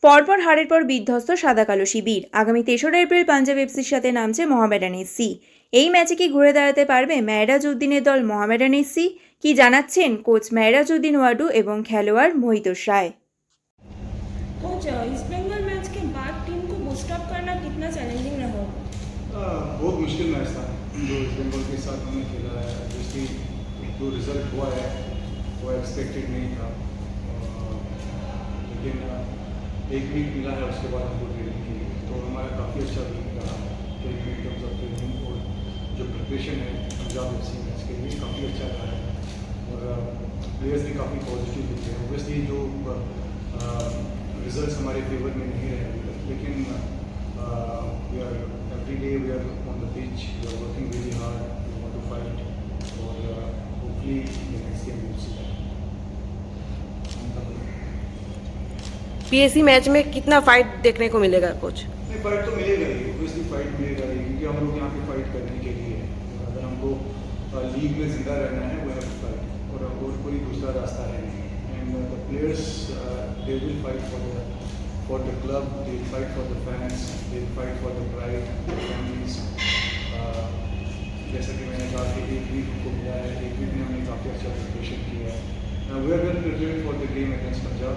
পরপর হারের পর বিধ্বস্ত সাদা কালো শিবির। আগামী 3রা এপ্রিল পাঞ্জাব এফসির সাথে নামছে মোহামেডান এসসি। এই ম্যাচে কি ঘুরে দাঁড়াতে পারবে মেহরাজ উদ্দিনের দল মোহামেডান এসসি? কি জানাচ্ছেন কোচ মেহরাজ উদ্দিন ওয়াডু এবং খেলোয়াড় মহিতোষ রায়। कोच ईस्ट बंगाल मैच के बाद टीम को बूस्ट अप करना कितना चैलेंजिंग रहा? बहुत मुश्किल मैच था जो ईस्ट बंगाल के साथ हमने खेला है। जिसकी जो रिजल्ट हुआ है वो एक्सपेक्टेड नहीं था, लेकिन एक वीक मिला है उसके बाद हमको ट्रेनिंग की, तो हमारा काफ़ी अच्छा वीक रहा training in terms of training. और जो प्रिपरेशन है पंजाब एफसी मैच के लिए काफ़ी अच्छा रहा है और प्लेयर्स भी काफ़ी पॉजिटिव दिखे हैं। ओबियसली जो रिजल्ट्स हमारे फेवर में नहीं रहे अभी तक, लेकिन we are every day we are on the pitch, we are working really hard, we want to fight और hopefully the next game we will see that. PSC match में कितना फाइट देखने को मिलेगा कोच? नहीं, फाइट तो मिलेगा ही, obviously fight मिलेगा ही, क्योंकि हम लोग यहाँ पे फाइट करने के लिए हैं। अगर हमको लीग में जिंदा रहना है वो है फाइट, और कोई दूसरा रास्ता है नहीं। And the players they will fight for the club, they will fight for the fans, they will fight for the pride families. जैसा कि मैंने कहा कि एक वीक हमको मिला है, एक वीक में हमने काफ़ी अच्छा प्रिपरेशन किया है। We are well prepared for the game against Punjab,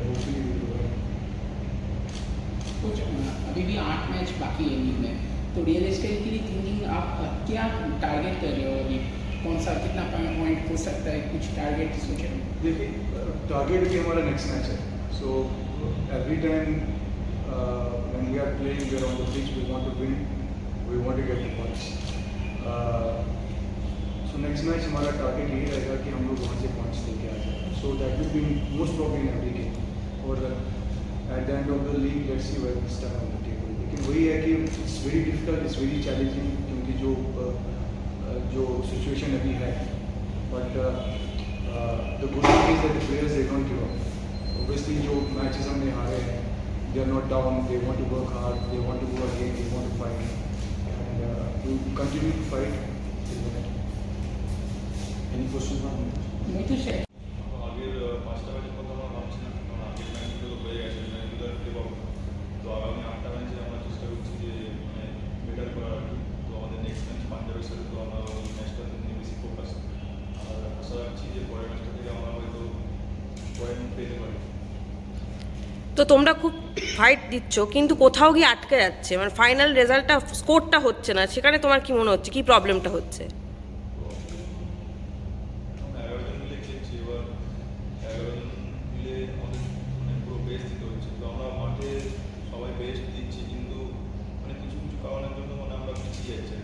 hopefully we will do well. कुछ अभी भी 8 मैच बाकी है लीग में, तो रियलिस्टिकली थिंकिंग आप क्या टारगेट कर रहे हो अभी? कौन सा कितना पॉइंट हो सकता है, कुछ टारगेट सोचे? देखिए, टारगेट भी हमारा नेक्स्ट मैच है। So every time when we are playing we are on the pitch, we want to win, we want to get the points. So next match हमारा टारगेट यही रहेगा कि हम लोग वहाँ से पॉइंट्स लेके आ जाए। So that will be most probably in every game, और at the end of the league let's see where we stand on the table. लेकिन वही है कि it's very difficult, it's very challenging, क्योंकि जो सिचुएशन अभी है, but the good thing is that the players they don't give up. Obviously जो matches हमने हारे हैं, they are not down, they want to work hard, they want to go again, they want to fight, and we will continue to fight till the end. Any question from मैं तो share আগের 5টা ম্যাচের কথা আমরা ভাবছি না, কারণ আগের ম্যাচগুলো তো হয়ে গেছে, ম্যাচগুলো খেতে পাবো। তো আগামী 8টা ম্যাচে আমরা চেষ্টা করছি যে মানে বেটার করার আর কি। তো আমাদের নেক্সট ম্যাচ পাঞ্জাবের সাথে, তো আমরা ওই ম্যাচটা নিয়ে বেশি ফোকাস, আর আশা রাখছি যে পরের ম্যাচটা থেকে আমরা হয়তো পয়েন্ট পেতে পারি। তো তোমরা খুব ফাইট দিচ্ছ, কিন্তু কোথাও গিয়ে আটকে যাচ্ছে, মানে ফাইনাল রেজাল্টটা স্কোরটা হচ্ছে না, সেখানে তোমার কি মনে হচ্ছে, কি প্রবলেমটা হচ্ছে? আমরা 11 জন মিলে খেলছি, এবার 11 জন মিলে আমাদের মানে পুরো বেস্ট দিতে হচ্ছে। তো আমরা মাঠে সবাই বেস্ট দিচ্ছি, কিন্তু মানে কিছু কিছু কারণের জন্য মানে আমরা পিছিয়ে যাচ্ছি।